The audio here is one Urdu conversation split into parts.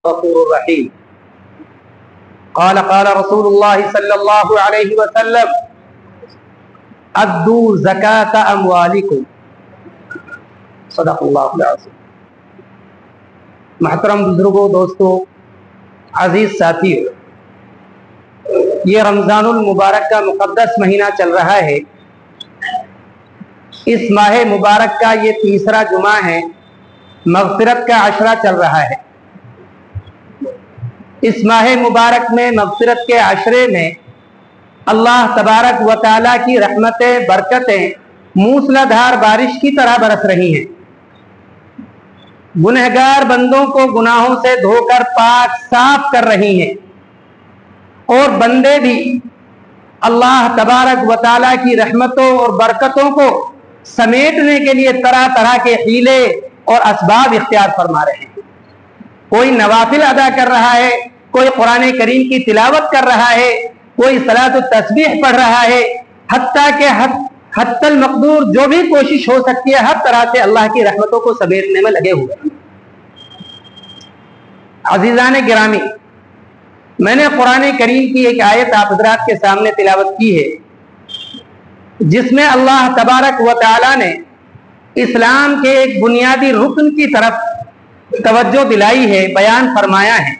غفور الرحیم. قال رسول اللہ صلی اللہ علیہ وسلم ادوا زکاۃ اموالکم. صدق اللہ العظیم. محترم بزرگوں، دوستوں، عزیز ساتھیوں، یہ رمضان المبارک کا مقدس مہینہ چل رہا ہے. اس ماہ مبارک کا یہ تیسرا جمعہ ہے. مغفرت کا عشرہ چل رہا ہے. اس ماہ مبارک میں مغفرت کے عشرے میں اللہ تبارک و تعالیٰ کی رحمتیں، برکتیں موسلا دھار بارش کی طرح برس رہی ہیں. گنہگار بندوں کو گناہوں سے دھو کر پاک صاف کر رہی ہیں، اور بندے بھی اللہ تبارک و تعالیٰ کی رحمتوں اور برکتوں کو سمیٹنے کے لیے طرح طرح کے حیلے اور اسباب اختیار فرما رہے ہیں. کوئی نوافل ادا کر رہا ہے، کوئی قرآن کریم کی تلاوت کر رہا ہے، کوئی صلاۃ التسبیح پڑھ رہا ہے، حتیٰ کہ حتی المقدور جو بھی کوشش ہو سکتی ہے ہر طرح سے اللہ کی رحمتوں کو سمیٹنے میں لگے ہوئے ہیں. عزیزان گرامی، میں نے قرآن کریم کی ایک آیت آپ حضرات کے سامنے تلاوت کی ہے، جس میں اللہ تبارک و تعالیٰ نے اسلام کے ایک بنیادی رکن کی طرف توجہ دلائی ہے، بیان فرمایا ہے.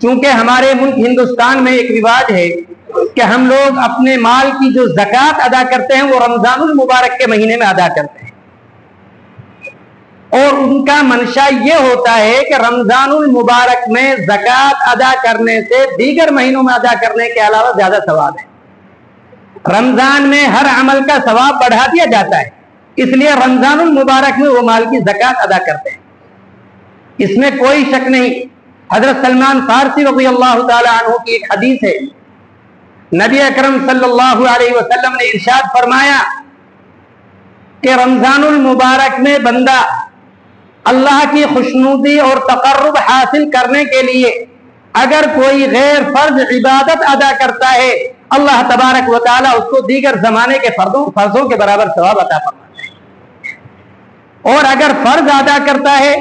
چونکہ ہمارے ملک ہندوستان میں ایک رواج ہے کہ ہم لوگ اپنے مال کی جو زکوٰۃ ادا کرتے ہیں وہ رمضان المبارک کے مہینے میں ادا کرتے ہیں، اور ان کا منشا یہ ہوتا ہے کہ رمضان المبارک میں زکوٰۃ ادا کرنے سے دیگر مہینوں میں ادا کرنے کے علاوہ زیادہ ثواب ہے. رمضان میں ہر عمل کا ثواب بڑھا دیا جاتا ہے، اس لیے رمضان المبارک میں وہ مال کی زکوٰۃ ادا کرتے ہیں. اس میں کوئی شک نہیں. حضرت سلمان فارسی رضی اللہ تعالی عنہ کی ایک حدیث ہے، نبی اکرم صلی اللہ علیہ وسلم نے ارشاد فرمایا کہ رمضان المبارک میں بندہ اللہ کی خوشنودی اور تقرب حاصل کرنے کے لیے اگر کوئی غیر فرض عبادت ادا کرتا ہے، اللہ تبارک و تعالیٰ اس کو دیگر زمانے کے فرضوں کے برابر ثواب عطا فرماتا ہے. اور اگر فرض ادا کرتا ہے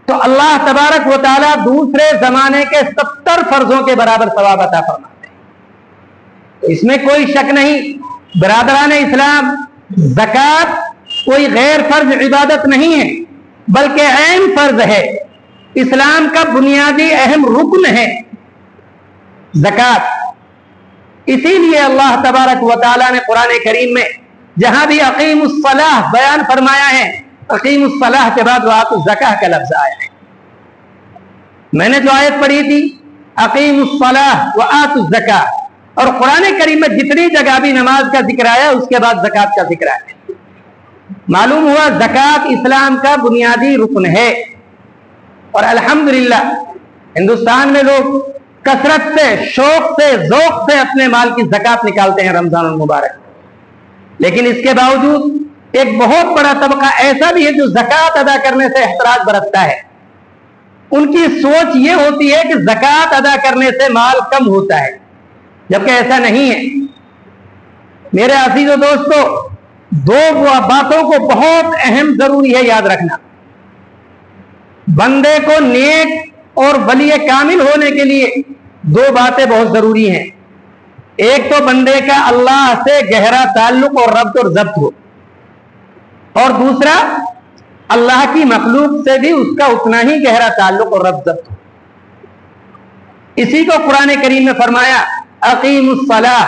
تو اللہ تبارک و تعالیٰ دوسرے زمانے کے 70 فرضوں کے برابر ثواب عطا فرماتے ہیں. اس میں کوئی شک نہیں. برادران اسلام، زکوٰۃ کوئی غیر فرض عبادت نہیں ہے بلکہ عین فرض ہے. اسلام کا بنیادی اہم رکن ہے زکوٰۃ. اسی لیے اللہ تبارک و تعالیٰ نے قرآن کریم میں جہاں بھی اقیم الصلاح بیان فرمایا ہے، اقیم الصلاح کے بعد وآتوا الزکاۃ کا لفظ آیا ہے. میں نے جو آیت پڑھی تھی اقیم الصلاح وآتوا الزکاۃ، اور قرآن کریم میں جتنی جگہ بھی نماز کا ذکر آیا اس کے بعد زکوٰۃ کا ذکر آیا. معلوم ہوا زکوٰۃ اسلام کا بنیادی رکن ہے. اور الحمدللہ ہندوستان میں لوگ کثرت سے، شوق سے، ذوق سے اپنے مال کی زکوٰۃ نکالتے ہیں رمضان المبارک. لیکن اس کے باوجود ایک بہت بڑا طبقہ ایسا بھی ہے جو زکوٰۃ ادا کرنے سے احتراز برتتا ہے. ان کی سوچ یہ ہوتی ہے کہ زکوٰۃ ادا کرنے سے مال کم ہوتا ہے، جبکہ ایسا نہیں ہے. میرے عزیز و دوستو، دو باتوں کو بہت اہم ضروری ہے یاد رکھنا. بندے کو نیک اور ولی کامل ہونے کے لیے دو باتیں بہت ضروری ہیں. ایک تو بندے کا اللہ سے گہرا تعلق اور ربط اور ضبط ہو، اور دوسرا اللہ کی مخلوق سے بھی اس کا اتنا ہی گہرا تعلق اور ربط ضبط ہو. اسی کو قرآن کریم میں فرمایا اقیم الصلاح.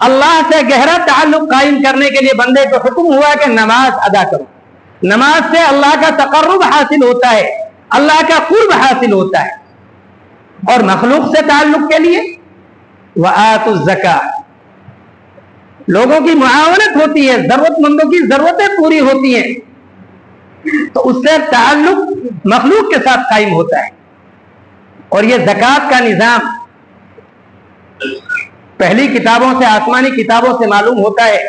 اللہ سے گہرا تعلق قائم کرنے کے لیے بندے کو حکم ہوا کہ نماز ادا کرو. نماز سے اللہ کا تقرب حاصل ہوتا ہے، اللہ کا قرب حاصل ہوتا ہے. اور مخلوق سے تعلق کے لیے وآتوا الزکاۃ، لوگوں کی معاونت ہوتی ہے، ضرورت مندوں کی ضرورتیں پوری ہوتی ہیں، تو اس سے تعلق مخلوق کے ساتھ قائم ہوتا ہے. اور یہ زکوٰۃ کا نظام پہلی کتابوں سے، آسمانی کتابوں سے معلوم ہوتا ہے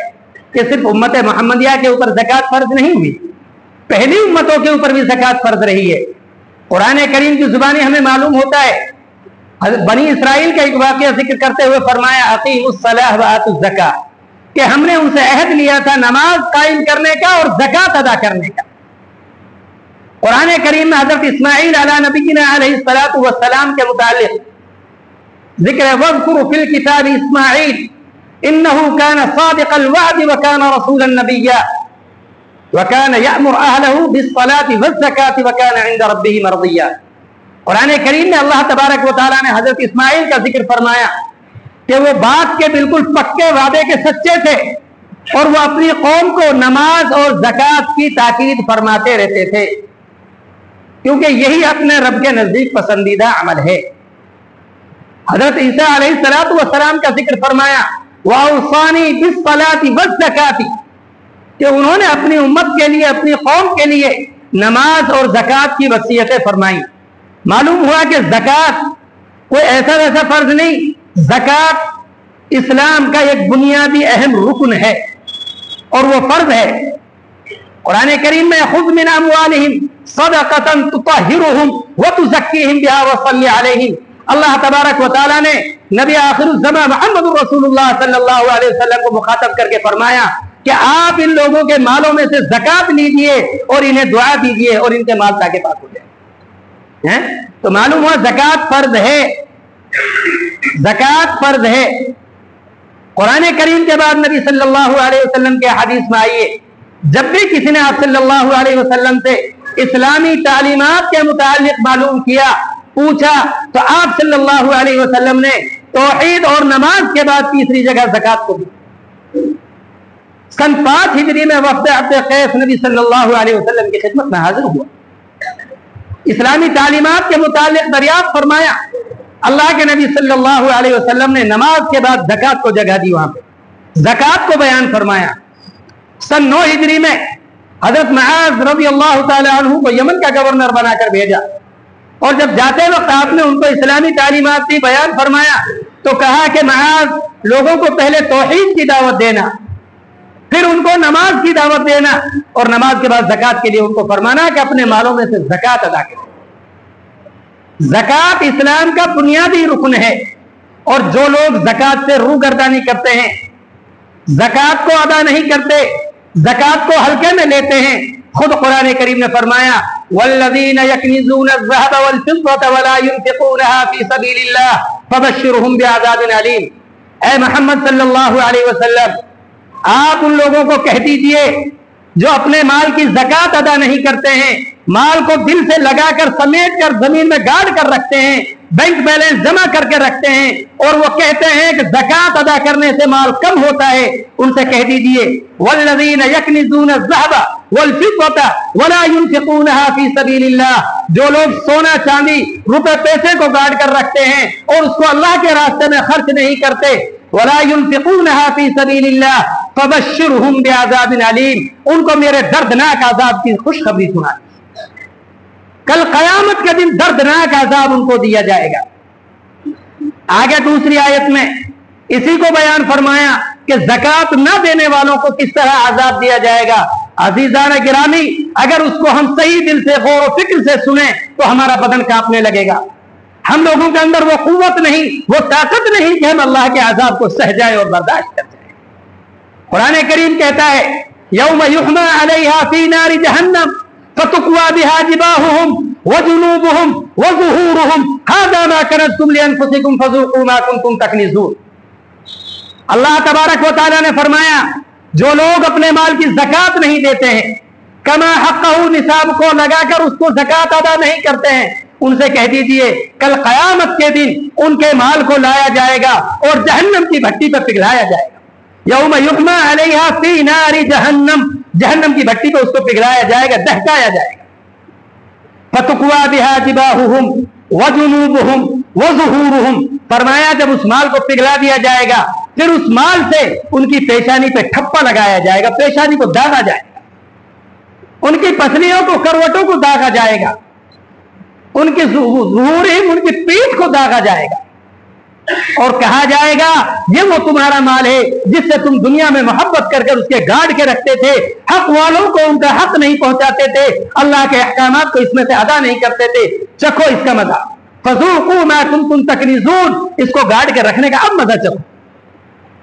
کہ صرف امت محمدیہ کے اوپر زکوٰۃ فرض نہیں ہوئی، پہلی امتوں کے اوپر بھی زکوٰۃ فرض رہی ہے. قرآن کریم کی زبانی ہمیں معلوم ہوتا ہے. بنی اسرائیل کا ایک واقعہ ذکر کرتے ہوئے فرمایا اقیموا الصلاۃ وآتوا الزکاۃ، کہ ہم نے ان سے عہد لیا تھا نماز قائم کرنے کا اور زکوٰۃ ادا کرنے کا. قرآن کریم میں حضرت اسماعیل علی نبینا علیہ الصلوۃ والسلام کے متعلق ذکر ہے، وَاذْكُرْ فِي الْكِتَابِ إِسْمَاعِيلَ إِنَّهُ كَانَ صَادِقَ الْوَعْدِ وَكَانَ رَسُولًا نَبِيًّا وَكَانَ يَأْمُرُ أَهْلَهُ بِالصَّلَاةِ وَالزَّكَاةِ وَكَانَ عِندَ رَبِّهِ مَرْضِيًّا۔ قرآن کریم میں اللہ تبارک و تعالیٰ نے حضرت اسماعیل کا ذکر فرمایا کہ وہ بات کے بالکل پکے وعدے کے سچے تھے اور وہ اپنی قوم کو نماز اور زکوٰۃ کی تاکید فرماتے رہتے تھے، کیونکہ یہی اپنے رب کے نزدیک پسندیدہ عمل ہے۔ حضرت عیسیٰ علیہ السلام کا ذکر فرمایا وَأَوْصَانِي بِالصَّلَاةِ وَالزَّكَاةِ، کہ انہوں نے اپنی امت کے لیے، اپنی قوم کے لیے نماز اور زکوٰۃ کی وصیتیں فرمائیں۔ معلوم ہوا کہ زکوٰۃ کوئی ایسا ویسا فرض نہیں، زکوٰۃ اسلام کا ایک بنیادی اہم رکن ہے اور وہ فرض ہے۔ قرآن کریم میں خُذْ مِنْ أَمْوَالِهِمْ صَدَقَةً تُطَهِّرُهُمْ وَتُزَكِّيهِمْ بِهَا وَصَلِّ عَلَيْهِمْ، اللہ تبارک و تعالیٰ نے نبی آخر الزمان محمد رسول اللہ صلی اللہ علیہ وسلم کو مخاطب کر کے فرمایا کہ آپ ان لوگوں کے مالوں میں سے زکوٰۃ لیجئے اور انہیں دعا دیجئے اور ان کے مال تاکہ پاک ہو جائے۔ تو معلوم ہوا زکوٰۃ فرض ہے، زکوٰۃ فرض ہے۔ قرآن کریم کے بعد نبی صلی اللہ علیہ وسلم کے حدیث میں آئیے، جب بھی کسی نے آپ صلی اللہ علیہ وسلم سے اسلامی تعلیمات کے متعلق معلوم کیا، پوچھا، تو آپ صلی اللہ علیہ وسلم نے توحید اور نماز کے بعد تیسری جگہ زکوٰۃ کو دی۔ سن 5 ہجری میں وفد عبد قیس نبی صلی اللہ علیہ وسلم کی خدمت میں حاضر ہوا، اسلامی تعلیمات کے متعلق دریافت فرمایا۔ اللہ کے نبی صلی اللہ علیہ وسلم نے نماز کے بعد زکوٰۃ کو جگہ دی، وہاں پہ زکوٰۃ کو بیان فرمایا۔ سن 9 ہجری میں حضرت معاذ رضی اللہ تعالی عنہ کو یمن کا گورنر بنا کر بھیجا، اور جب جاتے وقت آپ نے ان کو اسلامی تعلیمات کی بیان فرمایا تو کہا کہ معاذ، لوگوں کو پہلے توحید کی دعوت دینا، پھر ان کو نماز کی دعوت دینا، اور نماز کے بعد زکوٰۃ کے لیے ان کو فرمانا کہ اپنے مالوں میں سے زکوٰۃ ادا کریں۔ زکوٰۃ اسلام کا بنیادی رکن ہے، اور جو لوگ زکوٰۃ سے روگردانی کرتے ہیں، زکوٰۃ کو ادا نہیں کرتے، زکوٰۃ کو ہلکے میں لیتے ہیں، خود قرآن کریم نے فرمایا والذین یکنزون الذهب والفضة ولا ينفقونها في سبيل الله فبشرهم بعذاب علیم۔ اے محمد صلی اللہ علیہ وسلم، آپ ان لوگوں کو کہہ دیجئے جو اپنے مال کی زکوٰۃ ادا نہیں کرتے ہیں، مال کو دل سے لگا کر سمیٹ کر زمین میں گاڑ کر رکھتے ہیں، بینک بیلنس جمع کر کے رکھتے ہیں، اور وہ کہتے ہیں کہ زکوٰۃ ادا کرنے سے مال کم ہوتا ہے، ان سے کہہ دیجئے والذین یکنزون الذهب والفضة ولا ينفقونها في سبيل الله، جو لوگ سونا چاندی روپے پیسے کو گاڑ کر رکھتے ہیں اور اس کو اللہ کے راستے میں خرچ نہیں کرتے، ولا ينفقونها في سبيل الله فبشرهم بعذاب علیم، ان کو میرے دردناک عذاب کی خوشخبری سنا۔ کل قیامت کے دن دردناک عذاب ان کو دیا جائے گا۔ آگے دوسری آیت میں اسی کو بیان فرمایا کہ زکوٰۃ نہ دینے والوں کو کس طرح عذاب دیا جائے گا۔ عزیزان گرامی، اگر اس کو ہم صحیح دل سے غور و فکر سے سنیں تو ہمارا بدن کانپنے لگے گا۔ ہم لوگوں کے اندر وہ قوت نہیں، وہ طاقت نہیں کہ ہم اللہ کے عذاب کو سہ جائیں اور برداشت کر جائیں۔ قرآن کریم کہتا ہے یوم یحمى علیہا فی نار جہنم فتقوى بها جباههم وجنوبهم وظهورهم هذا ما كنزتم لانفسكم فذوقوا ما كنتم تكنزون۔ اللہ تبارک و تعالیٰ نے فرمایا جو لوگ اپنے مال کی زکوٰۃ نہیں دیتے ہیں، کما حقہ، نصاب کو لگا کر اس کو زکوٰۃ ادا نہیں کرتے ہیں، ان سے کہہ دیجئے کل قیامت کے دن ان کے مال کو لایا جائے گا اور جہنم کی بھٹی پر پگھلایا جائے گا۔ یوم یحمى علیہا فی نار جہنم، جہنم کی بھٹی پہ اس کو پگھلایا جائے گا، دہکایا جائے گا۔ فتقوى بها جباههم وجنوبهم وظهورهم، فرمایا جب اس مال کو پگھلا دیا جائے گا پھر اس مال سے ان کی پیشانی پہ ٹھپا لگایا جائے گا، پیشانی کو داغا جائے گا، ان کی پسلیوں کو، کروٹوں کو داغا جائے گا، ان کی ظہورہم، ان کی پیٹھ کو داغا جائے گا، اور کہا جائے گا یہ وہ تمہارا مال ہے جس سے تم دنیا میں محبت کر کر اس کے گاڑ کے رکھتے تھے، حق والوں کو ان کا حق نہیں پہنچاتے تھے، اللہ کے احکامات کو اس میں سے ادا نہیں کرتے تھے، چکھو اس کا مزہ، فذوقوا ما کنتم تکنزون، اس کو گاڑ کے رکھنے کا اب مزہ چکھو۔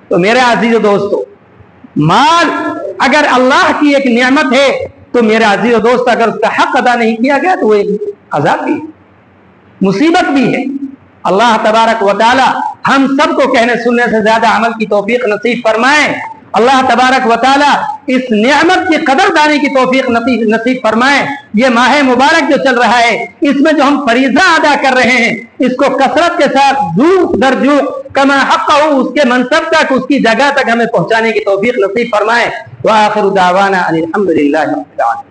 تو میرے عزیز و دوستو، مال اگر اللہ کی ایک نعمت ہے تو میرے عزیز و دوست اگر اس کا حق ادا نہیں کیا گیا تو وہ ایک عذاب بھی ہے، مصیبت بھی ہے۔ اللہ تبارک و تعالی ہم سب کو کہنے سننے سے زیادہ عمل کی توفیق نصیب فرمائے۔ اللہ تبارک و تعالی اس نعمت کی قدر دانی کی توفیق نصیب فرمائے۔ یہ ماہ مبارک جو چل رہا ہے، اس میں جو ہم فریضہ ادا کر رہے ہیں، اس کو کثرت کے ساتھ جوق در جوق کما حق ہو اس کے منصب تک، اس کی جگہ تک ہمیں پہنچانے کی توفیق نصیب فرمائے۔ وآخر دعوانا ان الحمد للہ رب العالمین۔